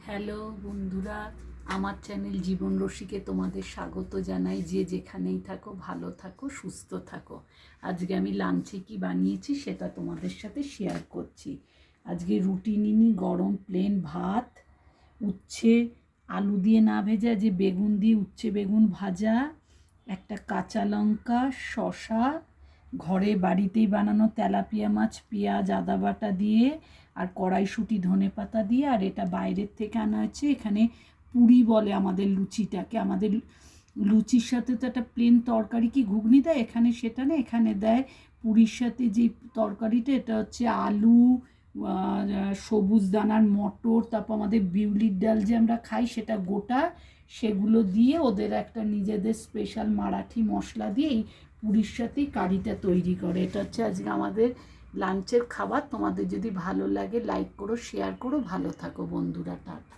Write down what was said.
Hello বন্ধুরা, আমার channel জীবন রসিকে তোমাদের স্বাগত জানাই। যে যেখানেই থাকো ভালো থাকো, সুস্থ থাকো। আজকে আমি লাঞ্চে কি বানিয়েছি সেটা তোমাদের সাথে শেয়ার করছি। আজকে রুটি নিনি, গরম প্লেন ভাত, উচ্ছে আলু দিয়ে না ভেজা যে বেগুন দিয়ে উচ্ছে বেগুন ভাজা, একটা কাঁচা লঙ্কা, শসা, ঘরে বাড়িতেই বানানো তেলাপিয়া মাছ, পেঁয়াজ আদা বাটা দিয়ে, আর কড়াইশুঁটি ধনেপাতা দিয়ে, আর এটা বাইরের থেকে আনা হয়েছে। এখানে পুরি বলে আমাদের লুচিটাকে। আমাদের লুচির সাথে তো একটা প্লেন তরকারি কি ঘুগনি দেয়, এখানে সেটা না, এখানে দেয় পুরীর সাথে যে তরকারিটা, এটা হচ্ছে আলু, সবুজ দানার মটর, তারপর আমাদের বিউলির ডাল যে আমরা খাই সেটা গোটা, সেগুলো দিয়ে ওদের একটা নিজেদের স্পেশাল মারাঠি মশলা দিয়ে এই পুরীর সাথেই কারিটা তৈরি করে। এটা হচ্ছে আজকে আমাদের লাঞ্চের খাবার। তোমাদের যদি ভালো লাগে লাইক করো, শেয়ার করো, ভালো থাকো বন্ধুরা। টাটা।